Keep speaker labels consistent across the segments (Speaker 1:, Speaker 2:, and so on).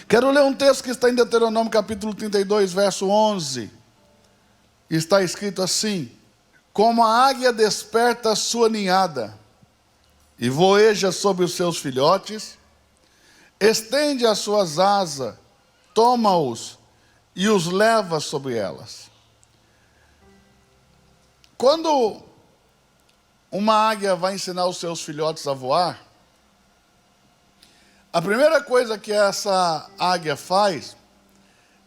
Speaker 1: Quero ler um texto que está em Deuteronômio capítulo 32, verso 11. Está escrito assim: como a águia desperta a sua ninhada e voeja sobre os seus filhotes, estende as suas asas, toma-os e os leva sobre elas. Quando uma águia vai ensinar os seus filhotes a voar, a primeira coisa que essa águia faz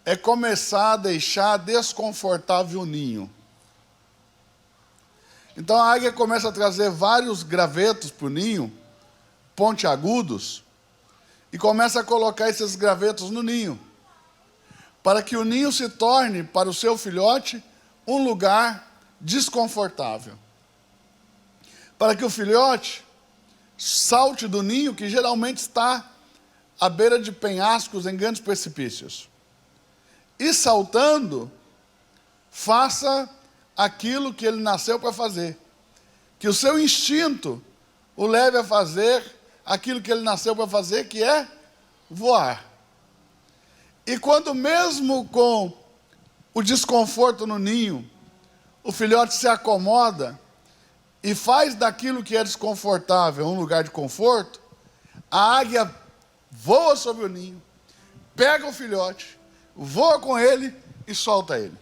Speaker 1: é começar a deixar desconfortável o ninho. Então a águia começa a trazer vários gravetos para o ninho, pontiagudos, e começa a colocar esses gravetos no ninho, para que o ninho se torne, para o seu filhote, um lugar desconfortável. Para que o filhote salte do ninho, que geralmente está à beira de penhascos em grandes precipícios. E saltando, faça aquilo que ele nasceu para fazer. Que o seu instinto o leve a fazer aquilo que ele nasceu para fazer, que é voar. E quando mesmo com o desconforto no ninho, o filhote se acomoda e faz daquilo que é desconfortável um lugar de conforto, a águia voa sobre o ninho, pega o filhote, voa com ele e solta ele.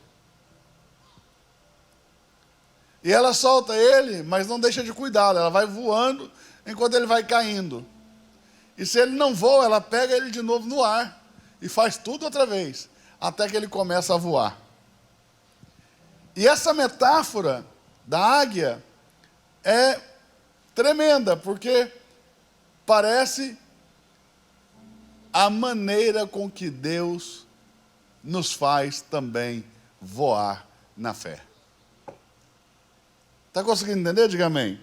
Speaker 1: E ela solta ele, mas não deixa de cuidá-lo. Ela vai voando enquanto ele vai caindo. E se ele não voa, ela pega ele de novo no ar e faz tudo outra vez, até que ele começa a voar. E essa metáfora da águia é tremenda, porque parece a maneira com que Deus nos faz também voar na fé. Está conseguindo entender? Diga amém.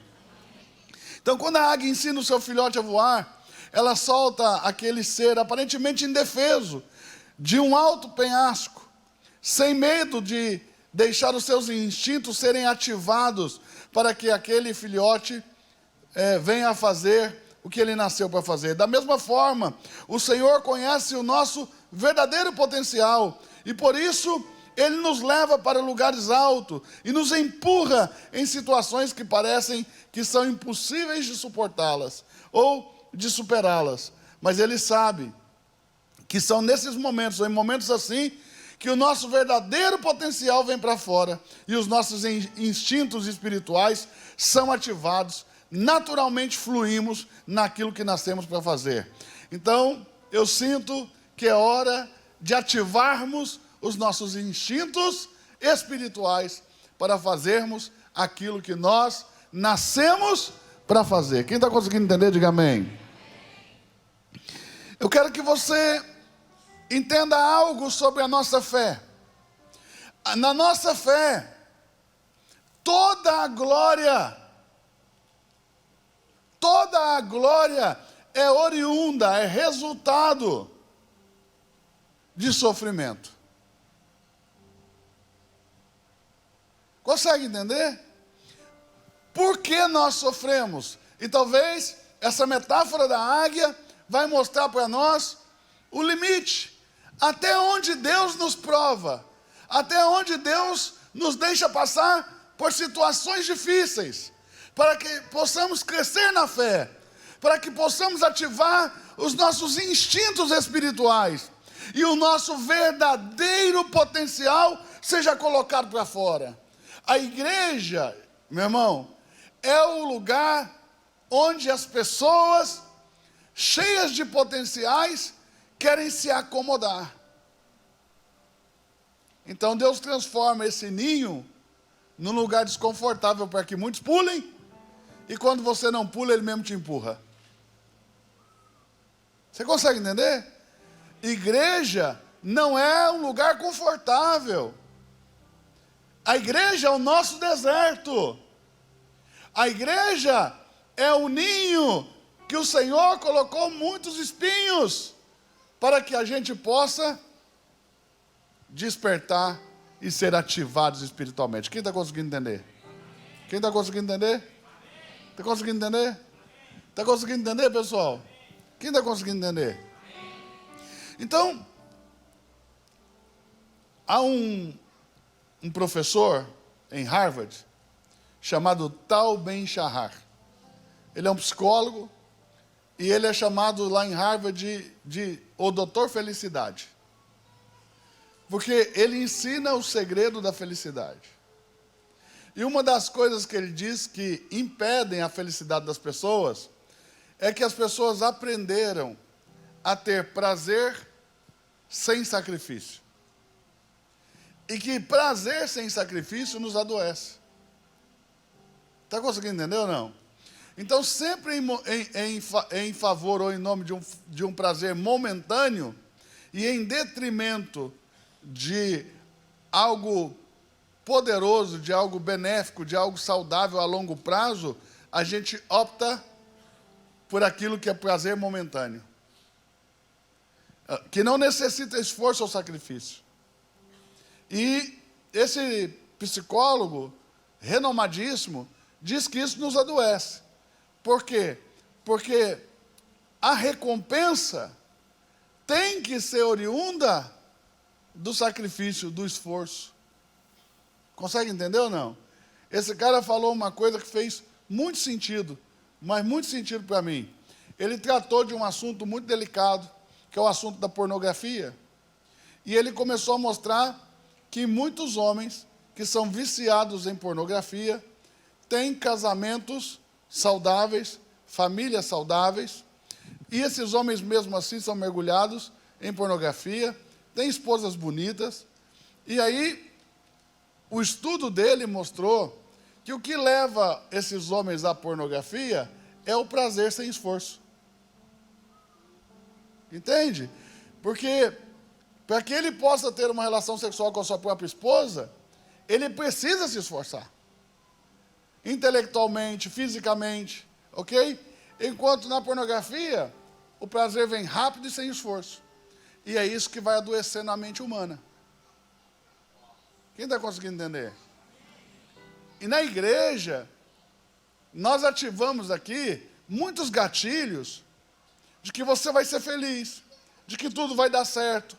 Speaker 1: Então, quando a águia ensina o seu filhote a voar, ela solta aquele ser aparentemente indefeso de um alto penhasco, sem medo de deixar os seus instintos serem ativados para que aquele filhote venha a fazer o que ele nasceu para fazer. Da mesma forma, o Senhor conhece o nosso verdadeiro potencial e por isso Ele nos leva para lugares altos e nos empurra em situações que parecem que são impossíveis de suportá-las ou de superá-las. Mas Ele sabe que são nesses momentos, ou em momentos assim, que o nosso verdadeiro potencial vem para fora e os nossos instintos espirituais são ativados, naturalmente fluímos naquilo que nascemos para fazer. Então, eu sinto que é hora de ativarmos os nossos instintos espirituais para fazermos aquilo que nós nascemos para fazer. Quem está conseguindo entender, diga amém. Eu quero que você entenda algo sobre a nossa fé. Na nossa fé, toda a glória é oriunda, é resultado de sofrimento. Consegue entender? Por que nós sofremos? E talvez essa metáfora da águia vai mostrar para nós o limite. Até onde Deus nos prova. Até onde Deus nos deixa passar por situações difíceis. Para que possamos crescer na fé. Para que possamos ativar os nossos instintos espirituais. E o nosso verdadeiro potencial seja colocado para fora. A igreja, meu irmão, é o lugar onde as pessoas cheias de potenciais querem se acomodar. Então Deus transforma esse ninho num lugar desconfortável para que muitos pulem, e quando você não pula, Ele mesmo te empurra. Você consegue entender? Igreja não é um lugar confortável. A igreja é o nosso deserto. A igreja é o ninho que o Senhor colocou muitos espinhos para que a gente possa despertar e ser ativados espiritualmente. Quem está conseguindo entender? Quem está conseguindo entender? Está conseguindo entender? Está conseguindo entender, pessoal? Quem está conseguindo entender? Então, há um professor em Harvard chamado Tal Ben-Shahar. Ele é um psicólogo e ele é chamado lá em Harvard de o Doutor Felicidade. Porque ele ensina o segredo da felicidade. E uma das coisas que ele diz que impedem a felicidade das pessoas é que as pessoas aprenderam a ter prazer sem sacrifício. E que prazer sem sacrifício nos adoece. Está conseguindo entender ou não? Então, sempre em favor ou em nome de um prazer momentâneo e em detrimento de algo poderoso, de algo benéfico, de algo saudável a longo prazo, a gente opta por aquilo que é prazer momentâneo, que não necessita esforço ou sacrifício. E esse psicólogo renomadíssimo diz que isso nos adoece. Por quê? Porque a recompensa tem que ser oriunda do sacrifício, do esforço. Consegue entender ou não? Esse cara falou uma coisa que fez muito sentido, mas muito sentido para mim. Ele tratou de um assunto muito delicado, que é o assunto da pornografia. E ele começou a mostrar que muitos homens que são viciados em pornografia têm casamentos saudáveis, famílias saudáveis, e esses homens mesmo assim são mergulhados em pornografia, têm esposas bonitas, e aí o estudo dele mostrou que o que leva esses homens à pornografia é o prazer sem esforço. Entende? Porque para que ele possa ter uma relação sexual com a sua própria esposa, ele precisa se esforçar. Intelectualmente, fisicamente, ok? Enquanto na pornografia, o prazer vem rápido e sem esforço. E é isso que vai adoecendo a mente humana. Quem está conseguindo entender? E na igreja, nós ativamos aqui muitos gatilhos de que você vai ser feliz, de que tudo vai dar certo,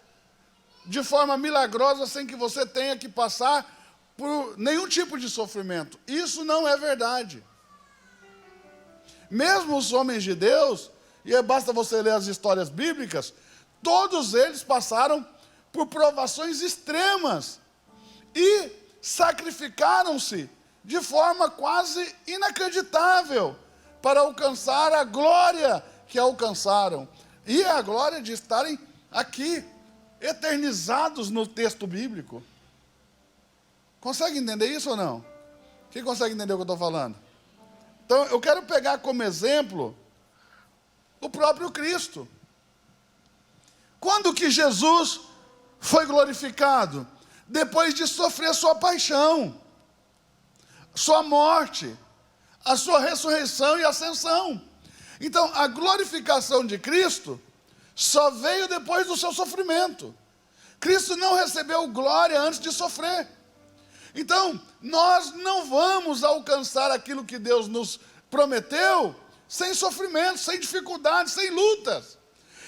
Speaker 1: de forma milagrosa, sem que você tenha que passar por nenhum tipo de sofrimento. Isso não é verdade. Mesmo os homens de Deus, e basta você ler as histórias bíblicas, todos eles passaram por provações extremas e sacrificaram-se de forma quase inacreditável para alcançar a glória que alcançaram. E a glória de estarem aqui, eternizados no texto bíblico. Consegue entender isso ou não? Quem consegue entender o que eu estou falando? Então, eu quero pegar como exemplo o próprio Cristo. Quando que Jesus foi glorificado? Depois de sofrer sua paixão, sua morte, a sua ressurreição e ascensão. Então, a glorificação de Cristo só veio depois do seu sofrimento. Cristo não recebeu glória antes de sofrer. Então, nós não vamos alcançar aquilo que Deus nos prometeu sem sofrimento, sem dificuldades, sem lutas.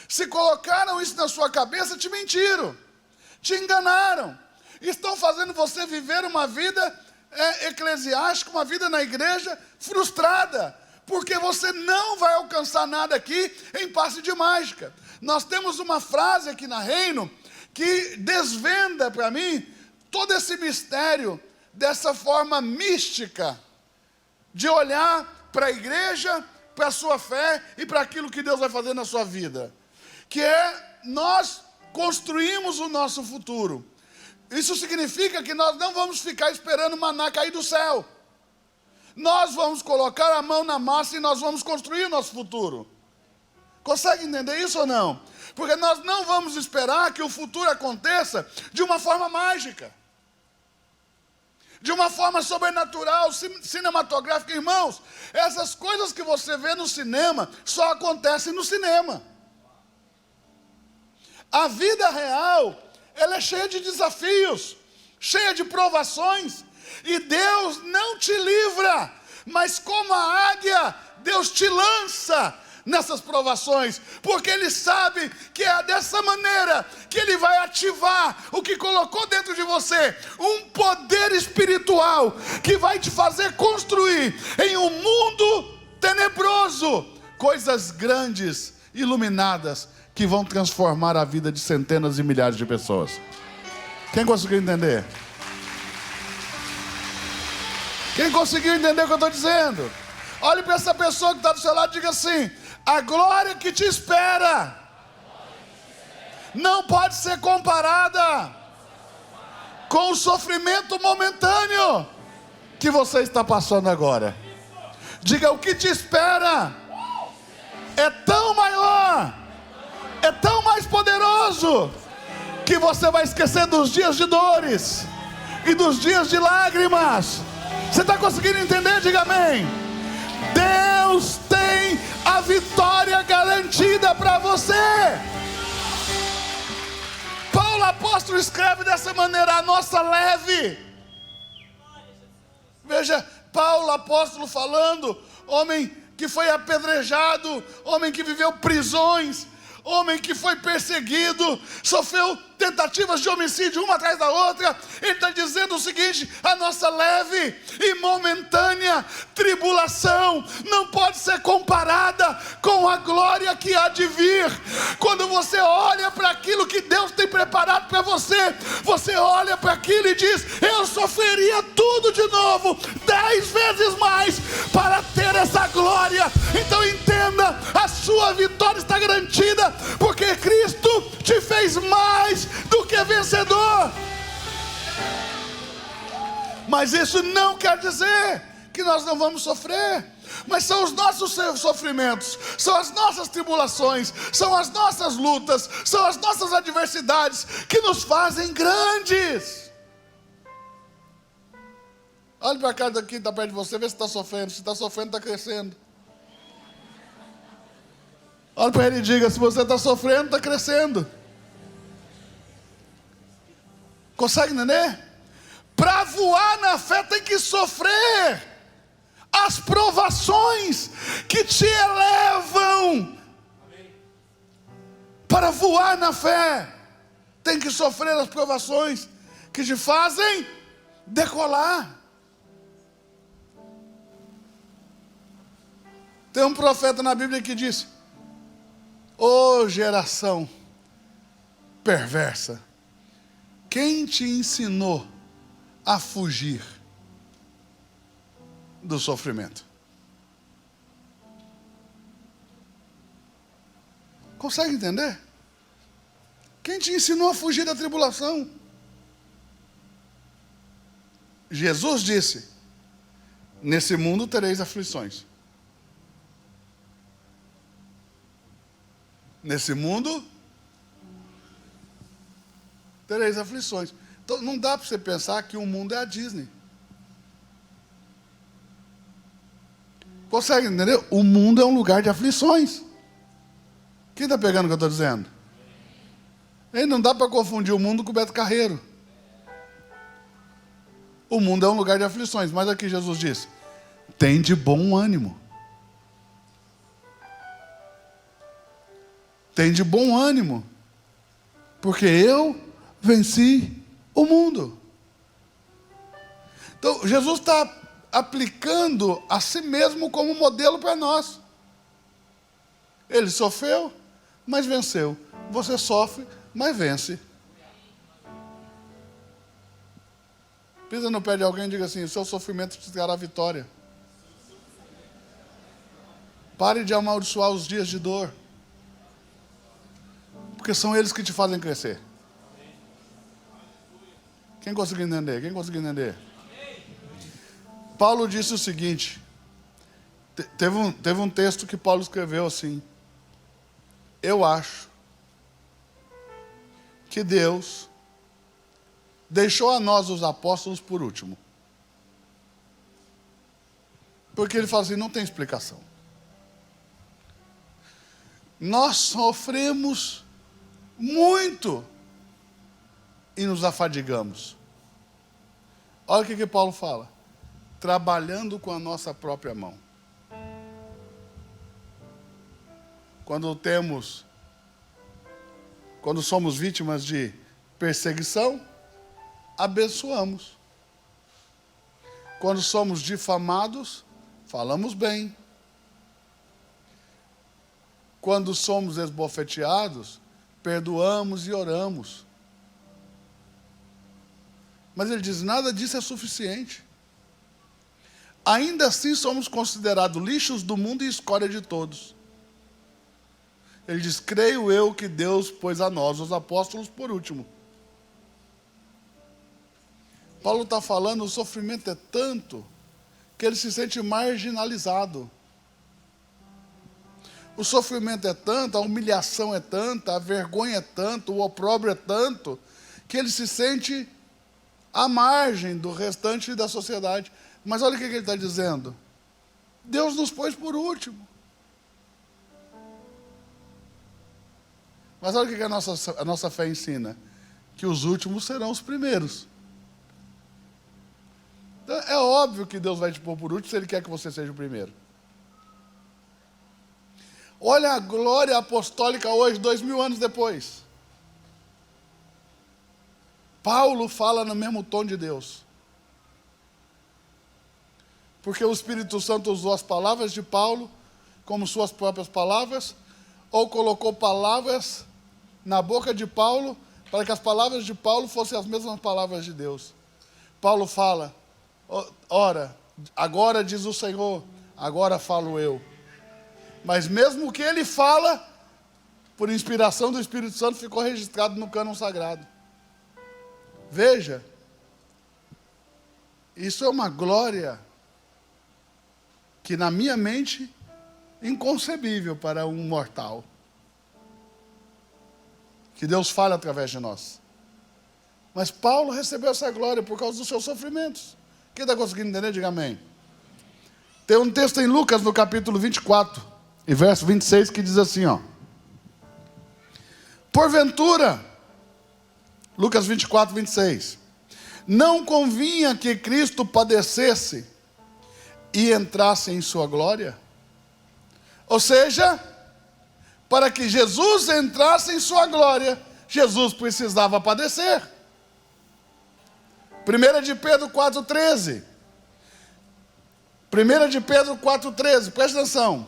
Speaker 1: Se colocaram isso na sua cabeça, te mentiram, te enganaram. Estão fazendo você viver uma vida eclesiástica, uma vida na igreja frustrada, porque você não vai alcançar nada aqui em passe de mágica. Nós temos uma frase aqui na Reino que desvenda para mim todo esse mistério dessa forma mística de olhar para a igreja, para a sua fé e para aquilo que Deus vai fazer na sua vida, que é nós construímos o nosso futuro. Isso significa que nós não vamos ficar esperando o maná cair do céu. Nós vamos colocar a mão na massa e nós vamos construir o nosso futuro. Consegue entender isso ou não? Porque nós não vamos esperar que o futuro aconteça de uma forma mágica, de uma forma sobrenatural, cinematográfica. Irmãos, essas coisas que você vê no cinema só acontecem no cinema. A vida real, ela é cheia de desafios, cheia de provações, e Deus não te livra, mas como a águia, Deus te lança nessas provações, porque Ele sabe que é dessa maneira que Ele vai ativar o que colocou dentro de você, um poder espiritual que vai te fazer construir em um mundo tenebroso coisas grandes, iluminadas, que vão transformar a vida de centenas e milhares de pessoas. Quem conseguiu entender? Quem conseguiu entender o que eu estou dizendo? Olhe para essa pessoa que está do seu lado e diga assim: a glória que te espera não pode ser comparada com o sofrimento momentâneo que você está passando agora. Diga: o que te espera é tão maior, é tão mais poderoso, que você vai esquecer dos dias de dores e dos dias de lágrimas. Você está conseguindo entender? Diga amém. Deus tem a vitória garantida para você. Paulo apóstolo escreve dessa maneira: a nossa leve. Veja, Paulo apóstolo falando, homem que foi apedrejado, homem que viveu prisões, homem que foi perseguido, sofreu tentativas de homicídio uma atrás da outra. Ele está dizendo o seguinte: a nossa leve e momentânea tribulação não pode ser comparada com a glória que há de vir. Quando você olha para aquilo que Deus tem preparado para você, você olha para aquilo e diz: eu sofreria tudo de novo, 10 vezes mais, para ter essa glória. Então entenda, a sua vitória está garantida, porque Cristo te fez mais do que vencedor. Mas isso não quer dizer que nós não vamos sofrer. Mas são os nossos sofrimentos, são as nossas tribulações, são as nossas lutas, são as nossas adversidades que nos fazem grandes. Olhe para cá daqui, está perto de você, vê se está sofrendo. Se está sofrendo, está crescendo. Olhe para ele e diga: se você está sofrendo, está crescendo. Consegue entender? Para voar na fé tem que sofrer as provações que te elevam. Para voar na fé tem que sofrer as provações que te fazem decolar. Tem um profeta na Bíblia que disse: ô geração perversa, quem te ensinou a fugir do sofrimento? Consegue entender? Quem te ensinou a fugir da tribulação? Jesus disse: nesse mundo tereis aflições. Nesse mundo tereis aflições. Então não dá para você pensar que o mundo é a Disney. Consegue entender? O mundo é um lugar de aflições. Quem está pegando o que eu estou dizendo? E não dá para confundir o mundo com o Beto Carreiro. O mundo é um lugar de aflições. Mas aqui Jesus diz: tem de bom ânimo. Tem de bom ânimo, porque eu venci o mundo. Então Jesus está aplicando a si mesmo como modelo para nós. Ele sofreu, mas venceu. Você sofre, mas vence. Pisa no pé de alguém e diga assim: o seu sofrimento te dará vitória. Pare de amaldiçoar os dias de dor, porque são eles que te fazem crescer. Quem conseguiu entender? Quem conseguiu entender? Paulo disse o seguinte, teve um texto que Paulo escreveu assim: eu acho que Deus deixou a nós os apóstolos por último. Porque ele fala assim: não tem explicação. Nós sofremos muito e nos afadigamos. Olha o que Paulo fala: trabalhando com a nossa própria mão. quando somos vítimas de perseguição, abençoamos. Quando somos difamados, falamos bem. Quando somos esbofeteados, perdoamos e oramos. Mas ele diz, nada disso é suficiente. Ainda assim somos considerados lixos do mundo e escória de todos. Ele diz, creio eu que Deus pôs a nós, os apóstolos, por último. Paulo está falando, o sofrimento é tanto, que ele se sente marginalizado. O sofrimento é tanto, a humilhação é tanta, a vergonha é tanto, o opróbrio é tanto, que ele se sente à margem do restante da sociedade. Mas olha o que ele está dizendo. Deus nos pôs por último. Mas olha o que a nossa fé ensina. Que os últimos serão os primeiros. Então, é óbvio que Deus vai te pôr por último se Ele quer que você seja o primeiro. Olha a glória apostólica hoje, 2000 anos depois. Paulo fala no mesmo tom de Deus. Porque o Espírito Santo usou as palavras de Paulo como suas próprias palavras, ou colocou palavras na boca de Paulo, para que as palavras de Paulo fossem as mesmas palavras de Deus. Paulo fala, ora, agora diz o Senhor, agora falo eu. Mas mesmo o que ele fala, por inspiração do Espírito Santo, ficou registrado no cânon sagrado. Veja, isso é uma glória que na minha mente, inconcebível para um mortal. Que Deus fale através de nós. Mas Paulo recebeu essa glória por causa dos seus sofrimentos. Quem está conseguindo entender, diga amém. Tem um texto em Lucas, no capítulo 24, e verso 26, que diz assim, ó. Porventura, Lucas 24, 26. Não convinha que Cristo padecesse e entrasse em sua glória? Ou seja, para que Jesus entrasse em sua glória, Jesus precisava padecer. 1 de Pedro 4,13. 1 de Pedro 4,13, presta atenção.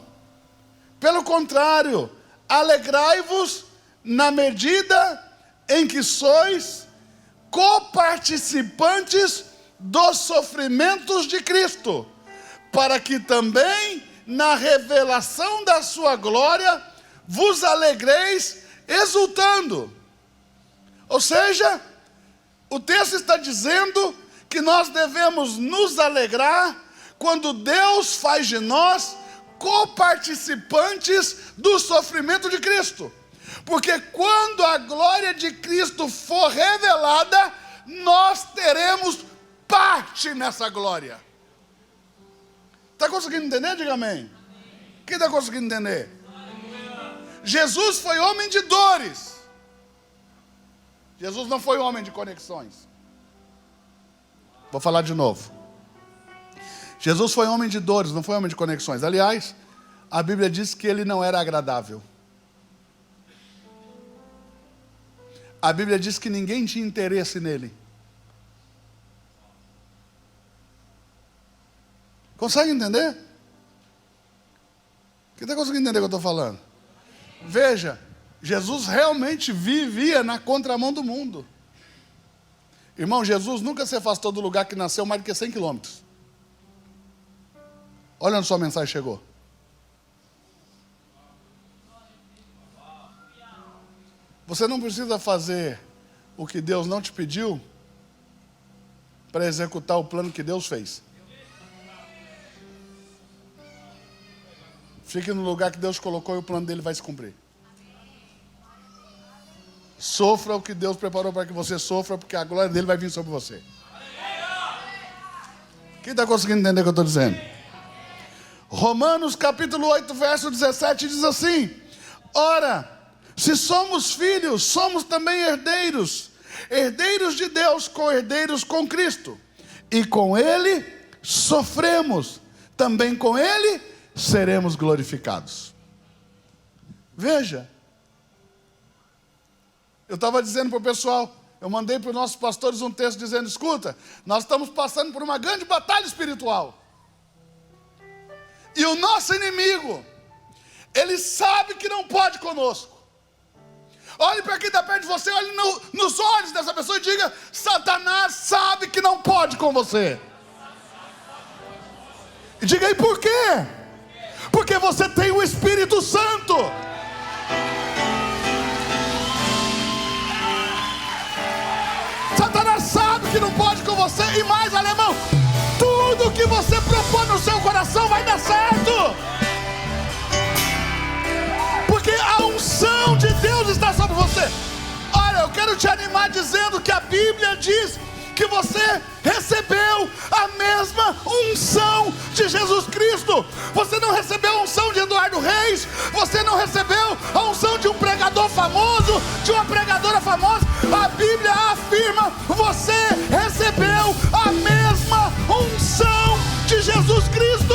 Speaker 1: Pelo contrário, alegrai-vos na medida em que sois coparticipantes dos sofrimentos de Cristo, para que também na revelação da sua glória vos alegreis exultando. Ou seja, o texto está dizendo que nós devemos nos alegrar quando Deus faz de nós coparticipantes do sofrimento de Cristo. Porque quando a glória de Cristo for revelada, nós teremos parte nessa glória. Está conseguindo entender? Diga amém. Quem está conseguindo entender? Jesus foi homem de dores. Jesus não foi homem de conexões. Vou falar de novo. Jesus foi homem de dores, não foi homem de conexões. Aliás, a Bíblia diz que ele não era agradável. A Bíblia diz que ninguém tinha interesse nele. Consegue entender? Quem está conseguindo entender o que eu estou falando? Veja, Jesus realmente vivia na contramão do mundo. Irmão, Jesus nunca se afastou do lugar que nasceu mais do que 100 quilômetros. Olha onde sua mensagem chegou. Você não precisa fazer o que Deus não te pediu para executar o plano que Deus fez. Fique no lugar que Deus colocou e o plano dele vai se cumprir. Sofra o que Deus preparou para que você sofra, porque a glória dele vai vir sobre você. Quem está conseguindo entender o que eu estou dizendo? Romanos capítulo 8, verso 17 diz assim: ora, se somos filhos, somos também herdeiros, herdeiros de Deus, co-herdeiros com Cristo, e com Ele sofremos, também com Ele seremos glorificados. Veja, eu estava dizendo para o pessoal, eu mandei para os nossos pastores um texto dizendo, escuta, nós estamos passando por uma grande batalha espiritual. E o nosso inimigo, ele sabe que não pode conosco. Olhe para quem está perto de você, olhe nos olhos dessa pessoa e diga, Satanás sabe que não pode com você. E diga aí por quê? Porque você tem o Espírito Santo. Satanás sabe que não pode com você. E mais, alemão, tudo que você propõe no seu coração vai dar certo. Porque a unção de Deus está sobre você. Olha, eu quero te animar dizendo que a Bíblia diz que você recebeu a mesma unção de Jesus Cristo. Você não recebeu a unção de Eduardo Reis. Você não recebeu a unção de um pregador famoso, de uma pregadora famosa. A Bíblia afirma, você recebeu a mesma unção de Jesus Cristo.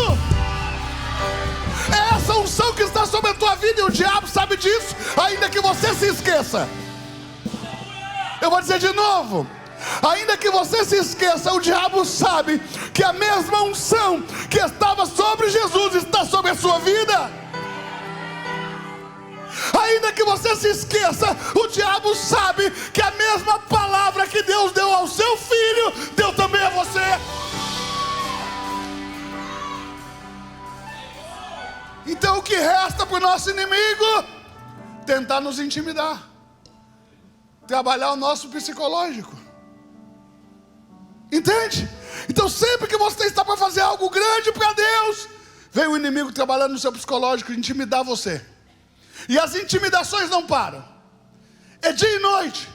Speaker 1: É essa unção que está sobre a tua vida e o diabo sabe disso, ainda que você se esqueça. Eu vou dizer de novo. Ainda que você se esqueça, o diabo sabe que a mesma unção que estava sobre Jesus está sobre a sua vida. Ainda que você se esqueça, o diabo sabe que a mesma palavra que Deus deu ao seu filho, deu também a você. Então o que resta para o nosso inimigo? Tentar nos intimidar, trabalhar o nosso psicológico. Entende? Então sempre que você está para fazer algo grande para Deus, vem o inimigo trabalhando no seu psicológico, intimidar você. E as intimidações não param. É dia e noite.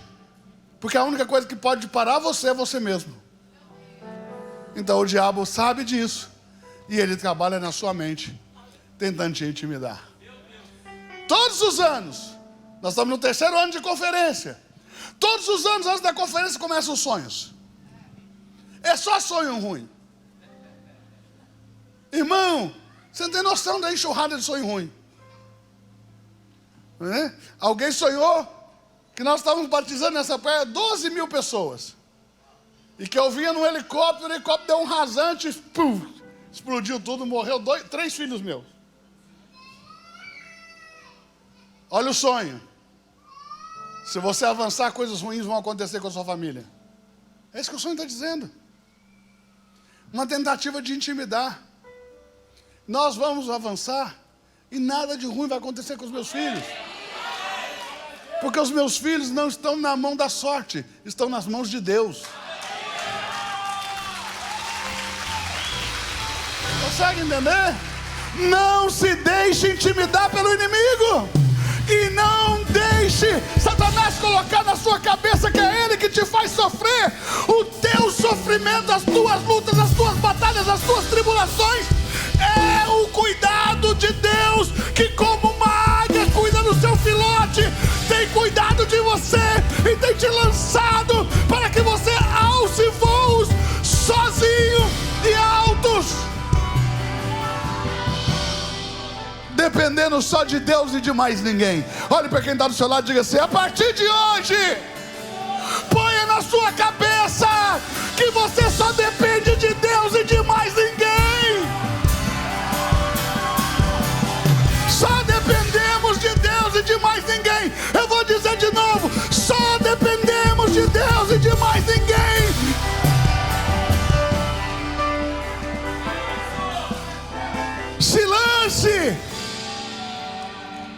Speaker 1: Porque a única coisa que pode parar você é você mesmo. Então o diabo sabe disso. E ele trabalha na sua mente, tentando te intimidar. Todos os anos, nós estamos no 3º ano de conferência. Todos os anos antes da conferência começam os sonhos. É só sonho ruim. Irmão, você não tem noção da enxurrada de sonho ruim. Né? Alguém sonhou que nós estávamos batizando nessa praia 12 mil pessoas. E que eu vinha num helicóptero, o helicóptero deu um rasante, pum, explodiu tudo, morreu 3 filhos meus. Olha o sonho. Se você avançar, coisas ruins vão acontecer com a sua família. É isso que o sonho está dizendo. Uma tentativa de intimidar. Nós vamos avançar e nada de ruim vai acontecer com os meus filhos. Porque os meus filhos não estão na mão da sorte, estão nas mãos de Deus. Consegue entender? Não se deixe intimidar pelo inimigo. E não deixe Satanás colocar na sua cabeça que é ele que te faz sofrer. O teu sofrimento, as tuas lutas, as tuas batalhas, as tuas tribulações é o cuidado de Deus, que como uma águia cuida do seu filhote, tem cuidado de você e tem te lançado para que você alce voos sozinho e altos, dependendo só de Deus e de mais ninguém. Olhe para quem está do seu lado e diga assim: a partir de hoje, ponha na sua cabeça que você só depende de Deus e de mais ninguém. Só dependemos de Deus e de mais ninguém. Eu vou dizer de novo: só dependemos de Deus e de mais ninguém. Se lance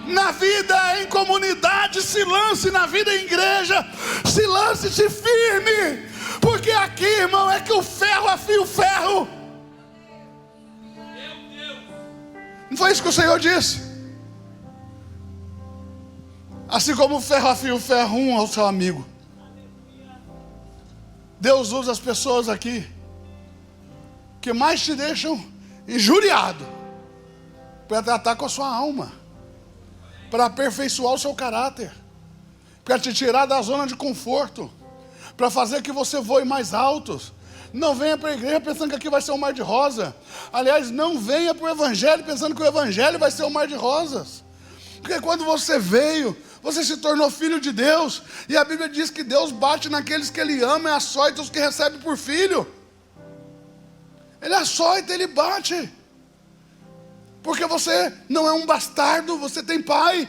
Speaker 1: na vida em comunidade, se lance na vida em igreja, se lance-se firme, porque aqui, irmão, é que o ferro afia o ferro. Não foi isso que o Senhor disse? Assim como o ferro afia o ferro, um ao seu amigo. Deus usa as pessoas aqui que mais te deixam injuriado para tratar com a sua alma, para aperfeiçoar o seu caráter, para te tirar da zona de conforto, para fazer que você voe mais alto. Não venha para a igreja pensando que aqui vai ser um mar de rosa. Aliás, não venha para o evangelho pensando que o evangelho vai ser um mar de rosas. Porque quando você veio, você se tornou filho de Deus. E a Bíblia diz que Deus bate naqueles que Ele ama e açoita os que recebe por filho. Ele açoita, Ele bate. Porque você não é um bastardo, você tem pai.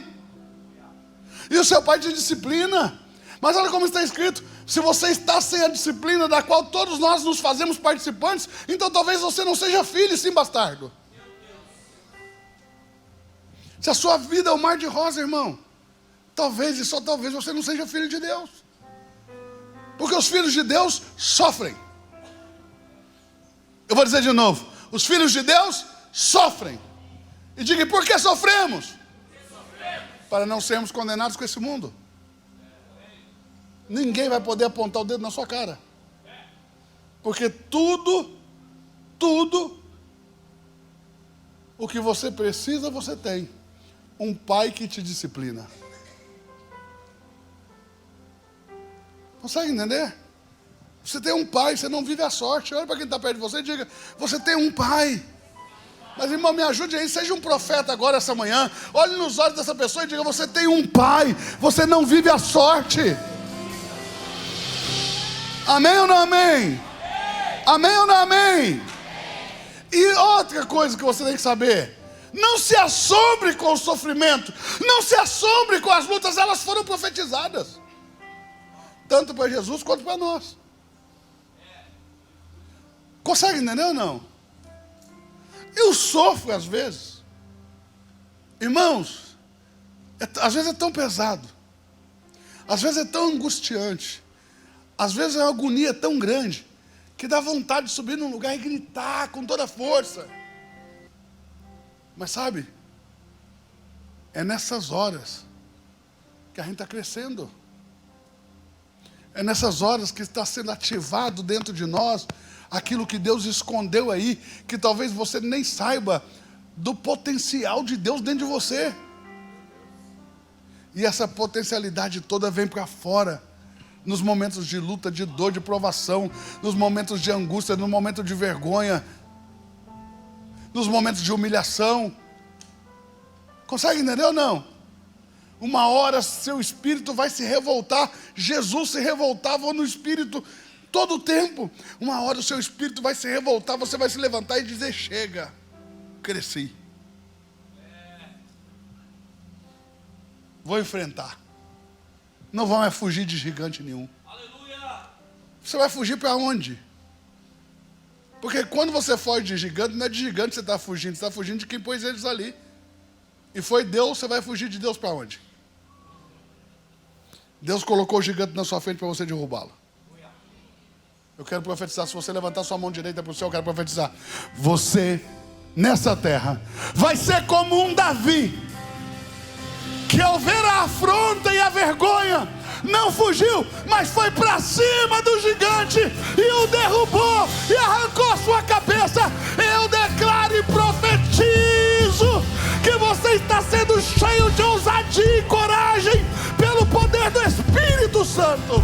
Speaker 1: E o seu pai te disciplina. Mas olha como está escrito: se você está sem a disciplina da qual todos nós nos fazemos participantes, então talvez você não seja filho e sim bastardo. Se a sua vida é um mar de rosa, irmão, talvez e só talvez você não seja filho de Deus. Porque os filhos de Deus sofrem. Eu vou dizer de novo: os filhos de Deus sofrem. E diga: por que sofremos? Para não sermos condenados com esse mundo. Ninguém vai poder apontar o dedo na sua cara. Porque tudo o que você precisa, você tem. Um pai que te disciplina. Consegue entender? Você tem um pai, você não vive a sorte. Olha para quem está perto de você e diga: você tem um pai. Mas, irmão, me ajude aí, seja um profeta agora essa manhã. Olhe nos olhos dessa pessoa e diga: você tem um pai, você não vive a sorte. Amém ou não amém? Amém ou não amém? E outra coisa que você tem que saber: não se assombre com o sofrimento, não se assombre com as lutas, elas foram profetizadas. Tanto para Jesus quanto para nós. Consegue entender ou não? Eu sofro às vezes. Irmãos, às vezes é tão pesado. Às vezes é tão angustiante. Às vezes a agonia é tão grande que dá vontade de subir num lugar e gritar com toda a força. Mas sabe, é nessas horas que a gente está crescendo. É nessas horas que está sendo ativado dentro de nós aquilo que Deus escondeu aí, que talvez você nem saiba do potencial de Deus dentro de você. E essa potencialidade toda vem para fora, nos momentos de luta, de dor, de provação, nos momentos de angústia, no momento de vergonha, nos momentos de humilhação. Consegue entender ou não? Uma hora seu espírito vai se revoltar. Jesus se revoltava no espírito todo o tempo. Uma hora o seu espírito vai se revoltar, você vai se levantar e dizer: chega, cresci. Vou enfrentar. Não vou mais fugir de gigante nenhum. Aleluia! Você vai fugir para onde? Porque quando você foge de gigante, não é de gigante que você está fugindo, você está fugindo de quem pôs eles ali. E foi Deus, você vai fugir de Deus para onde? Deus colocou o gigante na sua frente para você derrubá-lo. Eu quero profetizar, se você levantar sua mão direita para o céu, eu quero profetizar: você, nessa terra, vai ser como um Davi, que ao ver a afronta e a vergonha, não fugiu, mas foi para cima do gigante, e o derrubou, e arrancou sua cabeça. Eu declaro e profetizo que você está sendo cheio de ousadia e coragem, pelo poder do Espírito Santo.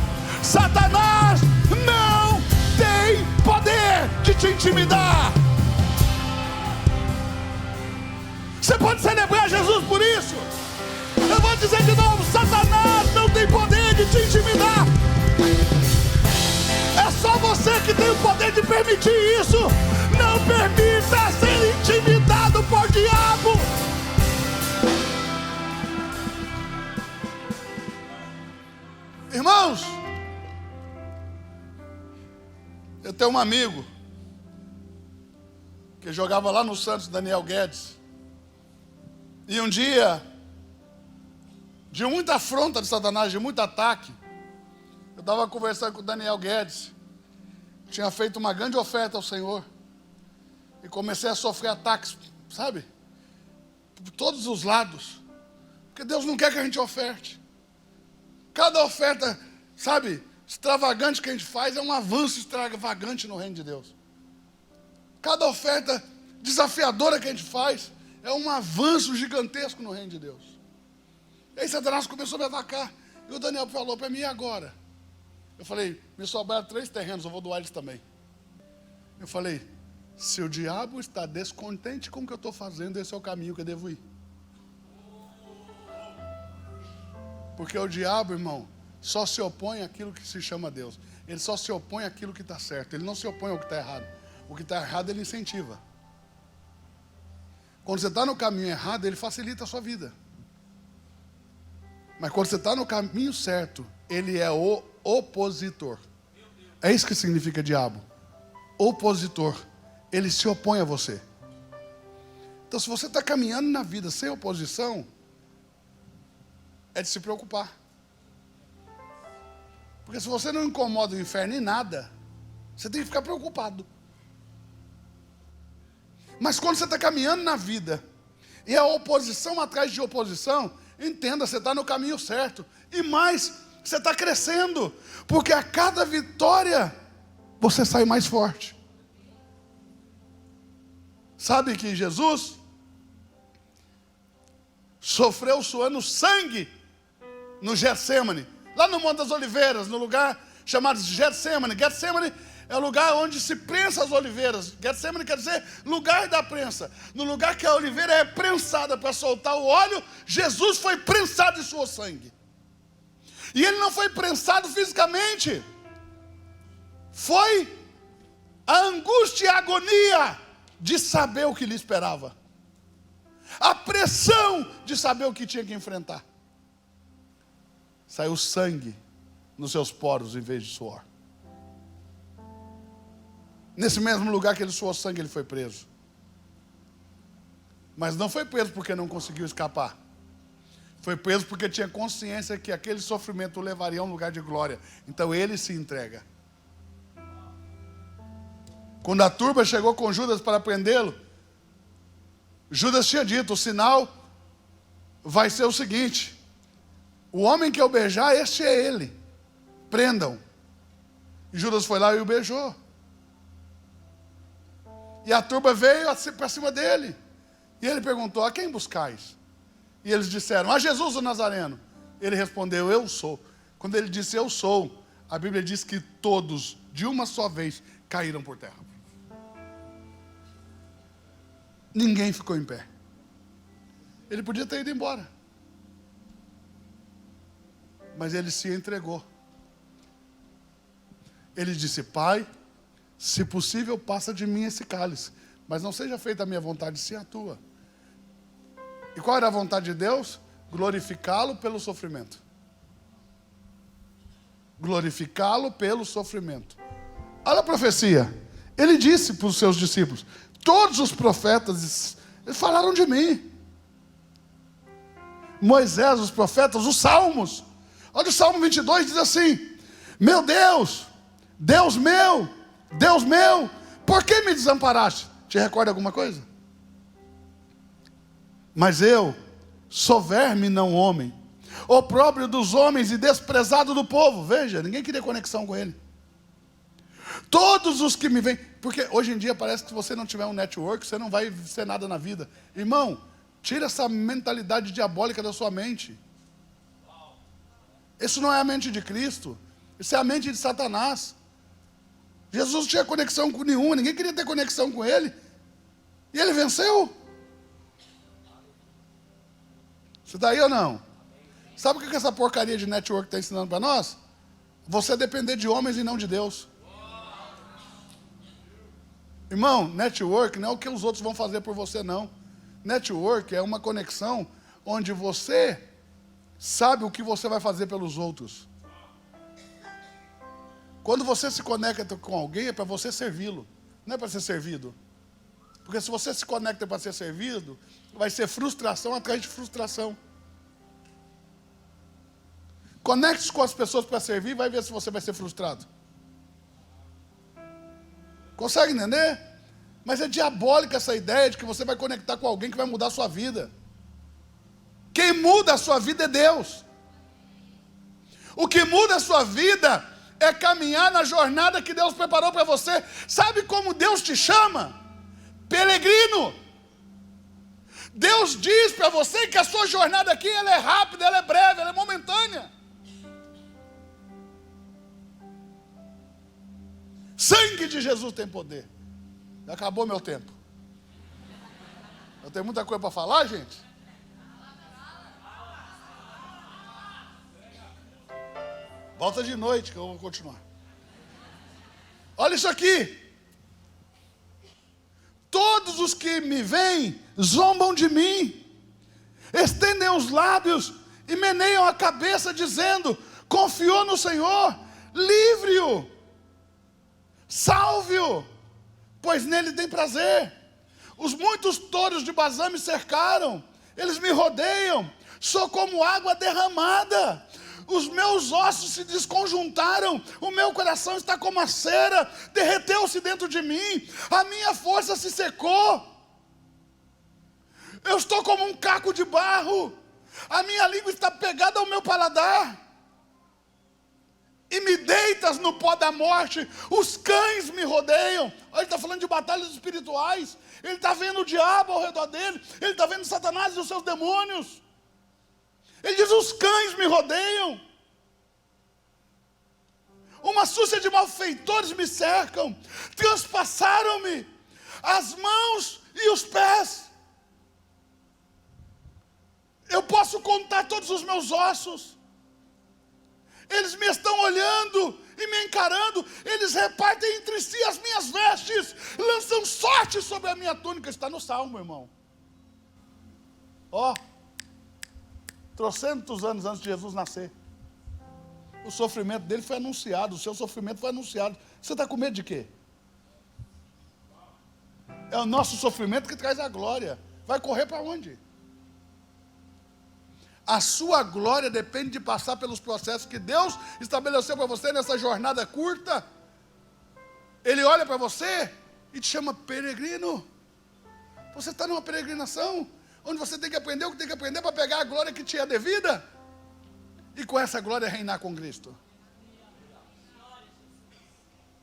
Speaker 1: Satanás não tem poder de te intimidar. Você pode celebrar Jesus por isso? Eu vou dizer de novo: Satanás não tem poder de te intimidar. É só você que tem o poder de permitir isso. Não permita ser intimidado por diabo. Irmãos, eu tenho um amigo que jogava lá no Santos, Daniel Guedes. E um dia, de muita afronta de Satanás, de muito ataque, eu estava conversando com o Daniel Guedes. Tinha feito uma grande oferta ao Senhor. E comecei a sofrer ataques, sabe? Por todos os lados. Porque Deus não quer que a gente oferte. Cada oferta, sabe, extravagante que a gente faz é um avanço extravagante no reino de Deus. Cada oferta desafiadora que a gente faz é um avanço gigantesco no reino de Deus. E aí Satanás começou a me atacar. E o Daniel falou para mim: e agora? Eu falei: me sobraram 3 terrenos, eu vou doar eles também. Eu falei: se o diabo está descontente com o que eu estou fazendo, esse é o caminho que eu devo ir. Porque o diabo, irmão, só se opõe àquilo que se chama Deus. Ele só se opõe àquilo que está certo. Ele não se opõe ao que está errado. O que está errado, ele incentiva. Quando você está no caminho errado, ele facilita a sua vida. Mas quando você está no caminho certo, ele é o opositor. É isso que significa diabo. Opositor. Ele se opõe a você. Então, se você está caminhando na vida sem oposição, é de se preocupar. Porque se você não incomoda o inferno em nada, você tem que ficar preocupado. Mas quando você está caminhando na vida, e a oposição atrás de oposição, entenda, você está no caminho certo. E mais, você está crescendo. Porque a cada vitória, você sai mais forte. Sabe que Jesus sofreu suando sangue no Getsemane, lá no Monte das Oliveiras, no lugar chamado Getsemane. Getsemane é o lugar onde se prensa as oliveiras. Getsemane quer dizer lugar da prensa. No lugar que a oliveira é prensada para soltar o óleo, Jesus foi prensado e suou sangue. E ele não foi prensado fisicamente. Foi a angústia e a agonia de saber o que lhe esperava. A pressão de saber o que tinha que enfrentar. Saiu sangue nos seus poros em vez de suor. Nesse mesmo lugar que ele suou sangue, ele foi preso. Mas não foi preso porque não conseguiu escapar. Foi preso porque tinha consciência que aquele sofrimento o levaria a um lugar de glória. Então ele se entrega. Quando a turba chegou com Judas para prendê-lo, Judas tinha dito, o sinal vai ser o seguinte: o homem que eu beijar, este é ele. Prendam. E Judas foi lá e o beijou. E a turba veio para cima dele. E ele perguntou, a quem buscais? E eles disseram, a Jesus o Nazareno. Ele respondeu, eu sou. Quando ele disse, eu sou, a Bíblia diz que todos, de uma só vez, caíram por terra. Ninguém ficou em pé. Ele podia ter ido embora. Mas ele se entregou. Ele disse, Pai, se possível, passa de mim esse cálice, mas não seja feita a minha vontade, sim a tua. E qual era a vontade de Deus? Glorificá-lo pelo sofrimento. Glorificá-lo pelo sofrimento. Olha a profecia. Ele disse para os seus discípulos, todos os profetas falaram de mim. Moisés, os profetas, os salmos. Olha o Salmo 22, diz assim, meu Deus, Deus meu, por que me desamparaste? Te recorda alguma coisa? Mas eu sou verme, não homem, opróbrio dos homens e desprezado do povo. Veja, ninguém queria conexão com ele. Todos os que me veem, porque hoje em dia parece que se você não tiver um network, você não vai ser nada na vida. Irmão, tira essa mentalidade diabólica da sua mente. Isso não é a mente de Cristo, isso é a mente de Satanás. Jesus não tinha conexão com nenhum, ninguém queria ter conexão com ele. E ele venceu. Você está aí ou não? Sabe o que essa porcaria de network está ensinando para nós? Você depender de homens e não de Deus. Irmão, network não é o que os outros vão fazer por você, não. Network é uma conexão onde você sabe o que você vai fazer pelos outros. Quando você se conecta com alguém é para você servi-lo, não é para ser servido. Porque se você se conecta para ser servido, vai ser frustração atrás de frustração. Conecte-se com as pessoas para servir e vai ver se você vai ser frustrado. Consegue entender? Mas é diabólica essa ideia de que você vai conectar com alguém que vai mudar a sua vida. Quem muda a sua vida é Deus. O que muda a sua vida é caminhar na jornada que Deus preparou para você. Sabe como Deus te chama? Peregrino. Deus diz para você que a sua jornada aqui ela é rápida, ela é breve, ela é momentânea. Sangue de Jesus tem poder. Acabou meu tempo. Eu tenho muita coisa para falar, gente. Volta de noite que eu vou continuar. Olha isso aqui. Todos os que me veem zombam de mim, estendem os lábios e meneiam a cabeça, dizendo: confiou no Senhor, livre-o, salve-o, pois nele tem prazer. Os muitos touros de Bazã me cercaram, eles me rodeiam, sou como água derramada. Os meus ossos se desconjuntaram, o meu coração está como a cera, derreteu-se dentro de mim, a minha força se secou. Eu estou como um caco de barro, a minha língua está pegada ao meu paladar. E me deitas no pó da morte, os cães me rodeiam. Ele está falando de batalhas espirituais, ele está vendo o diabo ao redor dele, ele está vendo Satanás e os seus demônios. Ele diz: os cães me rodeiam, uma súcia de malfeitores me cercam, transpassaram-me as mãos e os pés. Eu posso contar todos os meus ossos. Eles me estão olhando e me encarando, eles repartem entre si as minhas vestes, lançam sorte sobre a minha túnica. Está no Salmo, irmão. Ó, 300 anos antes de Jesus nascer, o sofrimento dele foi anunciado, o seu sofrimento foi anunciado. Você está com medo de quê? É o nosso sofrimento que traz a glória. Vai correr para onde? A sua glória depende de passar pelos processos que Deus estabeleceu para você nessa jornada curta. Ele olha para você e te chama peregrino. Você está numa peregrinação, onde você tem que aprender o que tem que aprender para pegar a glória que te é devida. E com essa glória reinar com Cristo.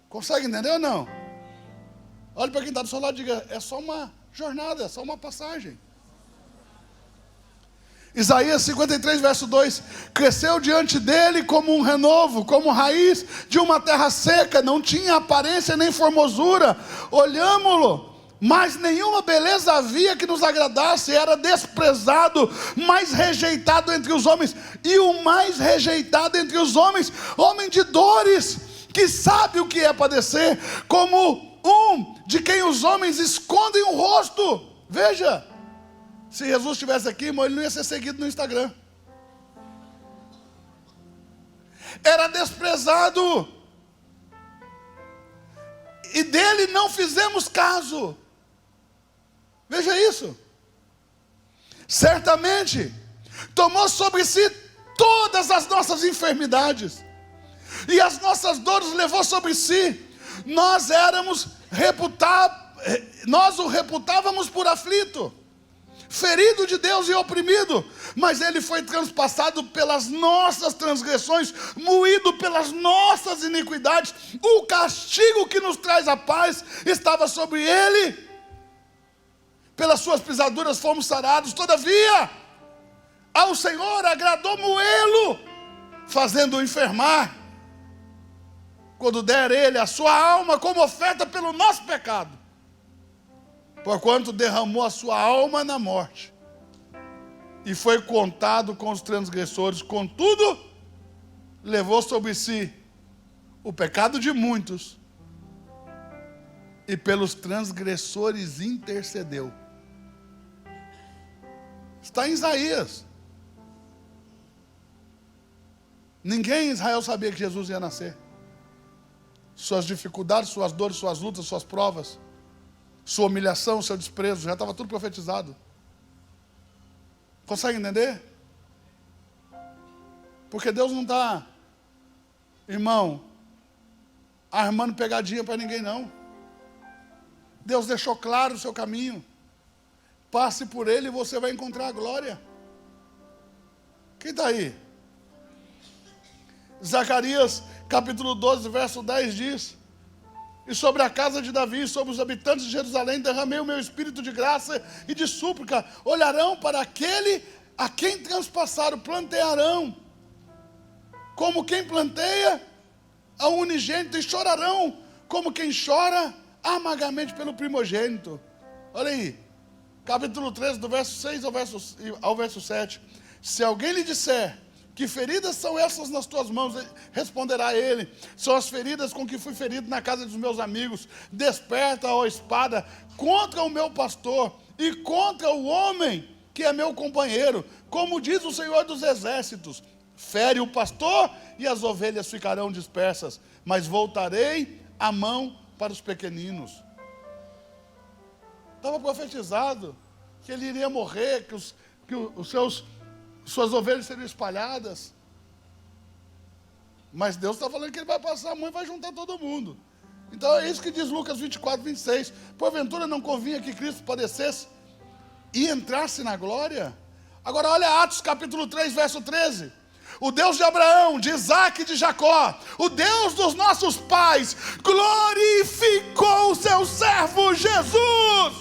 Speaker 1: Consegue entender ou não? Olhe para quem está do seu lado e diga: é só uma jornada, é só uma passagem. Isaías 53, verso 2: cresceu diante dele como um renovo, como raiz de uma terra seca, não tinha aparência nem formosura, olhámo-lo, mas nenhuma beleza havia que nos agradasse, era desprezado, mais rejeitado entre os homens, e o mais rejeitado entre os homens, homem de dores, que sabe o que é padecer, como um de quem os homens escondem o rosto. Veja, se Jesus estivesse aqui, irmão, ele não ia ser seguido no Instagram. Era desprezado, e dele não fizemos caso. Veja isso. Certamente tomou sobre si todas as nossas enfermidades, e as nossas dores levou sobre si. Nós o reputávamos por aflito, ferido de Deus e oprimido, mas ele foi transpassado pelas nossas transgressões, moído pelas nossas iniquidades. O castigo que nos traz a paz estava sobre ele, pelas suas pisaduras fomos sarados. Todavia, ao Senhor agradou moê-lo, fazendo-o enfermar, quando der ele a sua alma como oferta pelo nosso pecado. Porquanto derramou a sua alma na morte, e foi contado com os transgressores, contudo, levou sobre si o pecado de muitos, e pelos transgressores intercedeu. Está em Isaías. Ninguém em Israel sabia que Jesus ia nascer. Suas dificuldades, suas dores, suas lutas, suas provas, sua humilhação, seu desprezo, já estava tudo profetizado. Consegue entender? Porque Deus não está, irmão, armando pegadinha para ninguém, não. Deus deixou claro o seu caminho. Passe por ele e você vai encontrar a glória. Quem está aí? Zacarias capítulo 12, verso 10 diz: e sobre a casa de Davi, e sobre os habitantes de Jerusalém, derramei o meu espírito de graça e de súplica. Olharão para aquele a quem transpassaram, plantearão, como quem planteia ao unigênito, e chorarão, como quem chora amargamente pelo primogênito. Olha aí, capítulo 13, do verso 6 ao verso 7. Se alguém lhe disser Que feridas são essas nas tuas mãos? Responderá ele: são as feridas com que fui ferido na casa dos meus amigos. Desperta, ó espada, contra o meu pastor e contra o homem que é meu companheiro. Como diz o Senhor dos Exércitos: fere o pastor e as ovelhas ficarão dispersas, mas voltarei a mão para os pequeninos. Estava profetizado que ele iria morrer, que suas ovelhas seriam espalhadas. Mas Deus está falando que ele vai passar a mão e vai juntar todo mundo. Então é isso que diz Lucas 24, 26. Porventura não convinha que Cristo padecesse e entrasse na glória? Agora olha Atos capítulo 3, verso 13. O Deus de Abraão, de Isaac e de Jacó, o Deus dos nossos pais, glorificou o seu servo Jesus.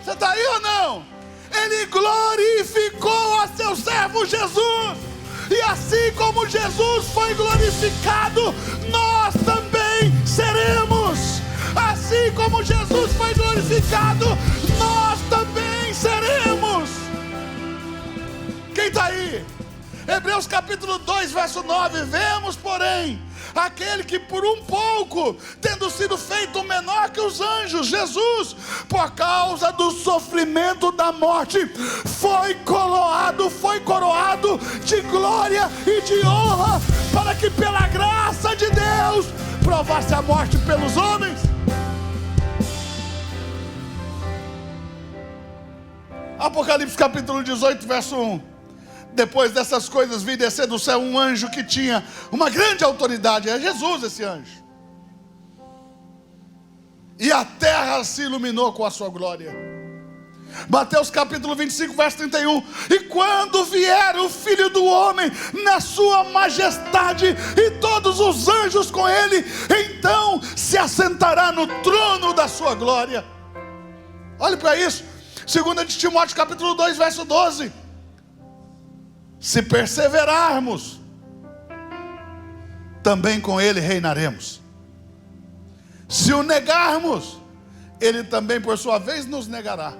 Speaker 1: Você está aí ou não? Ele glorificou a seu servo Jesus. E assim como Jesus foi glorificado, nós também seremos. Assim como Jesus foi glorificado, nós também seremos. Quem está aí? Hebreus capítulo 2, verso 9. Vemos, porém, aquele que por um pouco, tendo sido feito menor que os anjos, Jesus, por causa do sofrimento da morte, foi coroado de glória e de honra, para que pela graça de Deus provasse a morte pelos homens. Apocalipse capítulo 18, verso 1. Depois dessas coisas, vi descer do céu um anjo que tinha uma grande autoridade. É Jesus esse anjo. E a terra se iluminou com a sua glória. Mateus capítulo 25, verso 31. E quando vier o Filho do Homem na sua majestade e todos os anjos com ele, então se assentará no trono da sua glória. Olhe para isso. 2 de Timóteo capítulo 2, verso 12. Se perseverarmos, também com ele reinaremos. Se o negarmos, ele também por sua vez nos negará.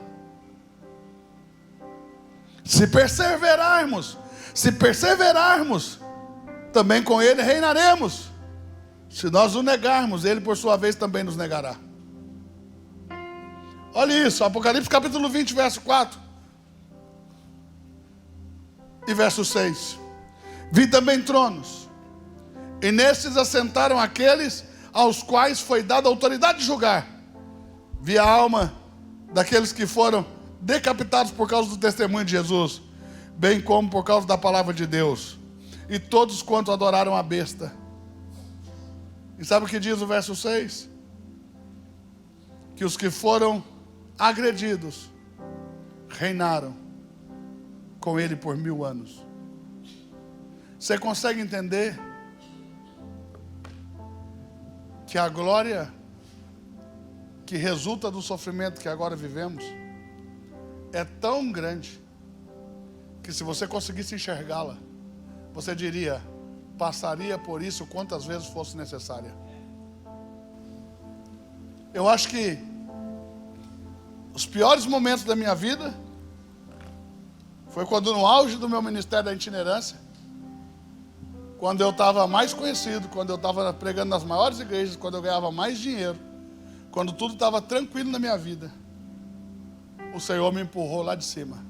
Speaker 1: Se perseverarmos, também com ele reinaremos. Se nós o negarmos, ele por sua vez também nos negará. Olha isso, Apocalipse capítulo 20, verso 4 e verso 6. Vi também tronos, e nestes assentaram aqueles aos quais foi dada a autoridade de julgar. Vi a alma daqueles que foram decapitados por causa do testemunho de Jesus, bem como por causa da palavra de Deus, e todos quanto adoraram a besta. E sabe o que diz o verso 6? Que os que foram agredidos reinaram com ele por 1000 anos. Você consegue entender que a glória que resulta do sofrimento que agora vivemos é tão grande que, se você conseguisse enxergá-la, você diria: passaria por isso quantas vezes fosse necessária. Eu acho que os piores momentos da minha vida foi quando, no auge do meu ministério da itinerância, quando eu estava mais conhecido, quando eu estava pregando nas maiores igrejas, quando eu ganhava mais dinheiro, quando tudo estava tranquilo na minha vida, o Senhor me empurrou lá de cima.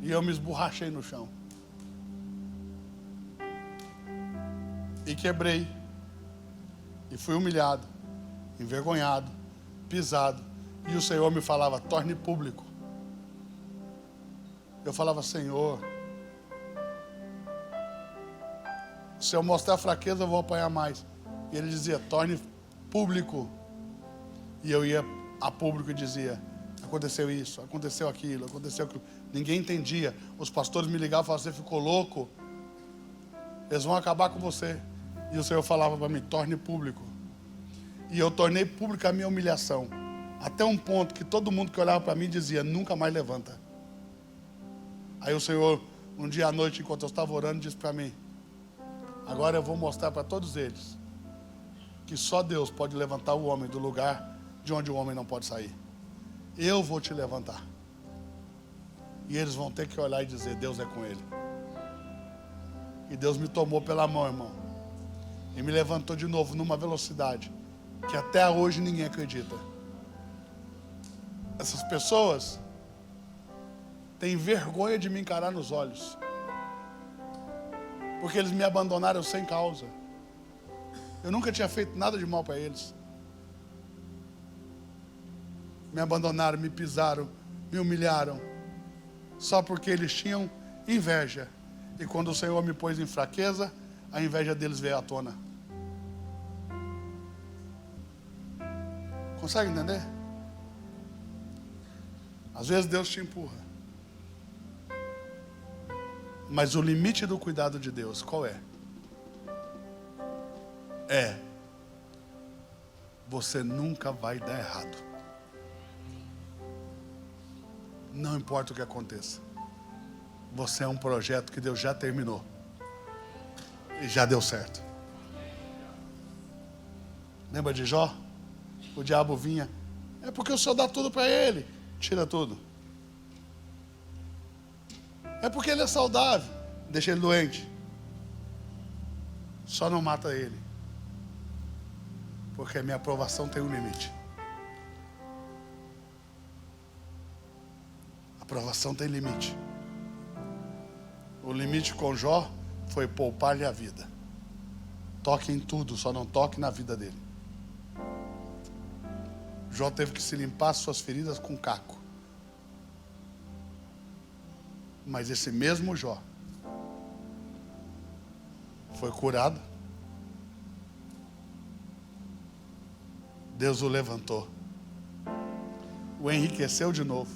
Speaker 1: E eu me esborrachei no chão. E quebrei. E fui humilhado, envergonhado, pisado. E o Senhor me falava: torne público. Eu falava: Senhor, se eu mostrar fraqueza eu vou apanhar mais. E ele dizia: torne público. E eu ia a público e dizia: aconteceu isso, aconteceu aquilo, aconteceu aquilo. Ninguém entendia. Os pastores me ligavam e falavam: você ficou louco? Eles vão acabar com você. E o Senhor falava para mim: torne público. E eu tornei pública a minha humilhação, até um ponto que todo mundo que olhava para mim dizia: nunca mais levanta. Aí o Senhor, um dia à noite, enquanto eu estava orando, disse para mim: agora eu vou mostrar para todos eles que só Deus pode levantar o homem do lugar de onde o homem não pode sair. Eu vou te levantar. E eles vão ter que olhar e dizer: Deus é com ele. E Deus me tomou pela mão, irmão, e me levantou de novo numa velocidade que até hoje ninguém acredita. Essas pessoas têm vergonha de me encarar nos olhos, porque eles me abandonaram sem causa. Eu nunca tinha feito nada de mal para eles. Me abandonaram, me pisaram, me humilharam, só porque eles tinham inveja. E quando o Senhor me pôs em fraqueza, a inveja deles veio à tona. Consegue entender? Às vezes Deus te empurra, mas o limite do cuidado de Deus, qual é? Você nunca vai dar errado. Não importa o que aconteça. Você é um projeto que Deus já terminou. E já deu certo. Lembra de Jó? O diabo vinha: é porque o Senhor dá tudo para ele. Tira tudo. É porque ele é saudável. Deixa ele doente. Só não mata ele. Porque a minha aprovação tem um limite. A aprovação tem limite. O limite com Jó foi poupar-lhe a vida. Toque em tudo, só não toque na vida dele. Jó teve que se limpar suas feridas com caco. Mas esse mesmo Jó foi curado. Deus o levantou, o enriqueceu de novo,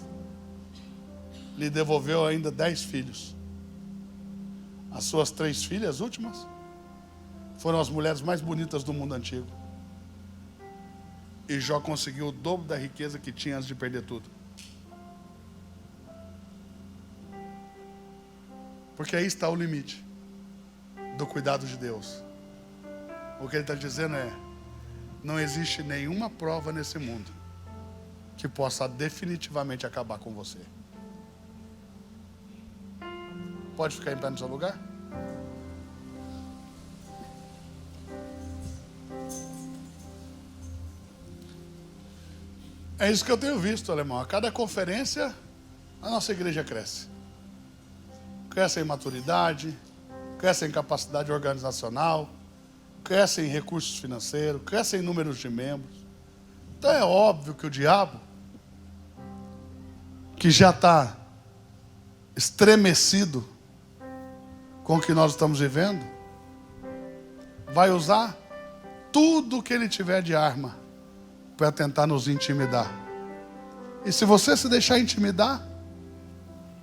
Speaker 1: lhe devolveu ainda 10 filhos. As suas 3 filhas últimas foram as mulheres mais bonitas do mundo antigo. E Jó conseguiu o dobro da riqueza que tinha antes de perder tudo. Porque aí está o limite do cuidado de Deus. O que ele está dizendo é: não existe nenhuma prova nesse mundo que possa definitivamente acabar com você. Pode ficar em pé no seu lugar? É isso que eu tenho visto, alemão. A cada conferência, a nossa igreja cresce. Cresce em maturidade, cresce em capacidade organizacional, cresce em recursos financeiros, cresce em números de membros. Então é óbvio que o diabo, que já está estremecido com o que nós estamos vivendo, vai usar tudo que ele tiver de arma para tentar nos intimidar. E se você se deixar intimidar,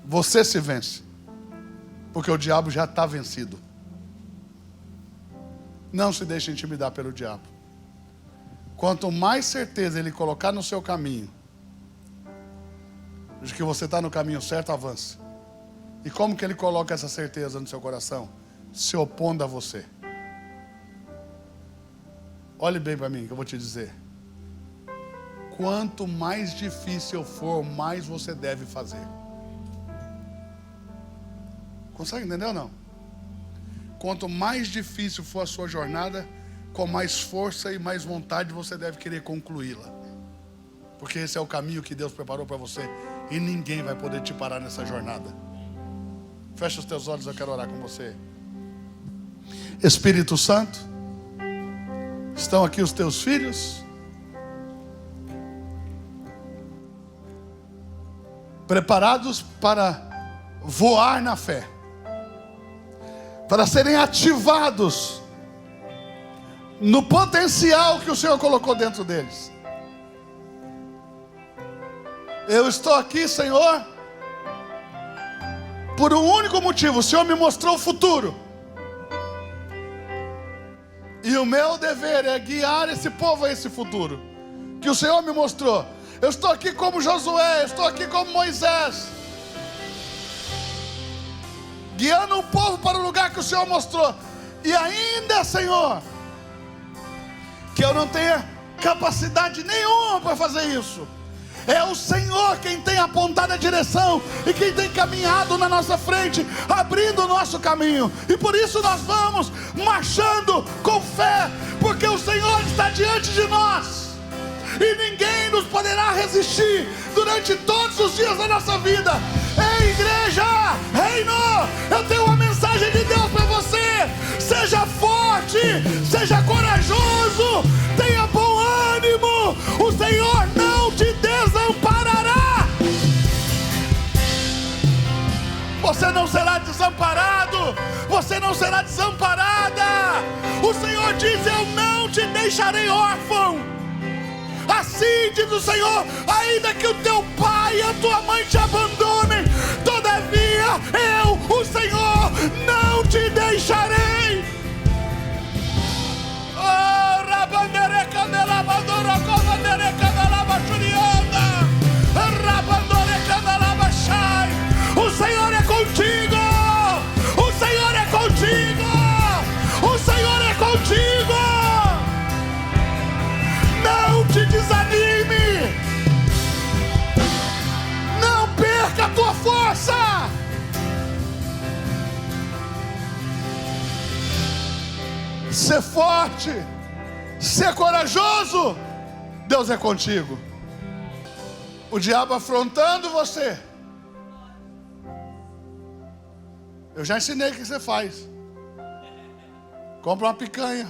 Speaker 1: você se vence. Porque o diabo já está vencido. Não se deixe intimidar pelo diabo. Quanto mais certeza ele colocar no seu caminho de que você está no caminho certo, avance. E como que ele coloca essa certeza no seu coração? Se opondo a você. Olhe bem para mim que eu vou te dizer. Quanto mais difícil for, mais você deve fazer. Consegue entender ou não? Quanto mais difícil for a sua jornada, com mais força e mais vontade você deve querer concluí-la. Porque esse é o caminho que Deus preparou para você. E ninguém vai poder te parar nessa jornada. Fecha os teus olhos, eu quero orar com você. Espírito Santo, estão aqui os teus filhos, preparados para voar na fé, para serem ativados no potencial que o Senhor colocou dentro deles. Eu estou aqui, Senhor, por um único motivo. O Senhor me mostrou o futuro, e o meu dever é guiar esse povo a esse futuro que o Senhor me mostrou. Eu estou aqui como Josué, eu estou aqui como Moisés, guiando o povo para o lugar que o Senhor mostrou. E ainda, Senhor, que eu não tenha capacidade nenhuma para fazer isso, É o Senhor quem tem apontado a direção e quem tem caminhado na nossa frente, abrindo o nosso caminho. E por isso nós vamos marchando com fé, porque o Senhor está diante de nós. E ninguém nos poderá resistir durante todos os dias da nossa vida. Ei, igreja, reino, eu tenho uma mensagem de Deus para você. Seja forte, seja corajoso, tenha bom ânimo. O Senhor não te desamparará. Você não será desamparado, você não será desamparada. O Senhor diz: eu não te deixarei órfão. Assim diz o Senhor: ainda que o teu pai e a tua mãe te abandonem, todavia eu, o Senhor, não te deixarei. Oh, rabandere candelaba dorocova dere candelaba churianda, rabandore candelaba shai. O Senhor é contigo, o Senhor é contigo, o Senhor é contigo. Não te desanime, não perca a tua força. Ser forte, ser corajoso, Deus é contigo. O diabo afrontando você, eu já ensinei o que você faz. Compra uma picanha,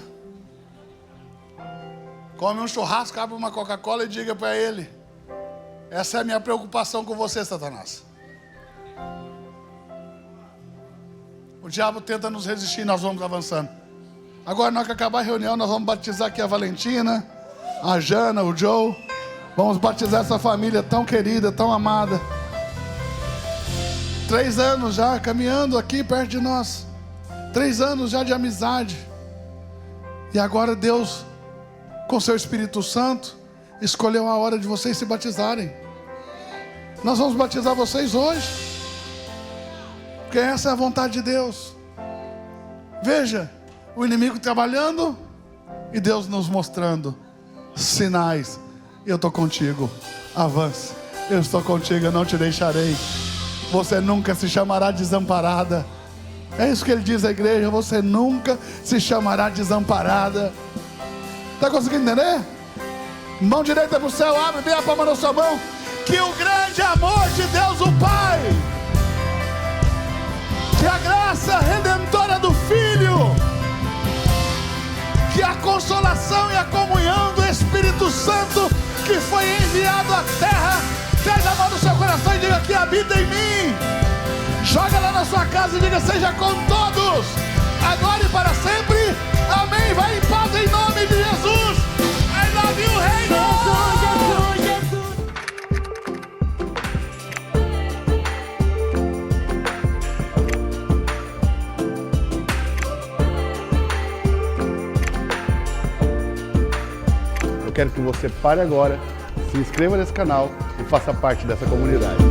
Speaker 1: come um churrasco, abre uma Coca-Cola e diga para ele: essa é a minha preocupação com você, Satanás. O diabo tenta nos resistir, nós vamos avançando. Agora, na hora que acabar a reunião, nós vamos batizar aqui a Valentina, a Jana, o Joe. Vamos batizar essa família tão querida, tão amada. 3 anos já caminhando aqui perto de nós. 3 anos já de amizade. E agora Deus, com seu Espírito Santo, escolheu a hora de vocês se batizarem. Nós vamos batizar vocês hoje, porque essa é a vontade de Deus. Veja, o inimigo trabalhando e Deus nos mostrando sinais. Eu estou contigo, avance. Eu estou contigo, eu não te deixarei. Você nunca se chamará desamparada. É isso que ele diz à igreja: você nunca se chamará desamparada. Está conseguindo entender? Mão direita para o céu, abre bem a palma da sua mão. Que o grande amor de Deus o Pai, que a graça redentora do Filho, que a consolação e a comunhão do Espírito Santo que foi enviado à terra, seja a mão do seu coração e diga: que habita em mim. Joga lá na sua casa e diga: seja com todos, agora e para sempre. Amém. Vai em paz em nome de Jesus. I love you, reino.
Speaker 2: Eu quero que você pare agora, se inscreva nesse canal e faça parte dessa comunidade.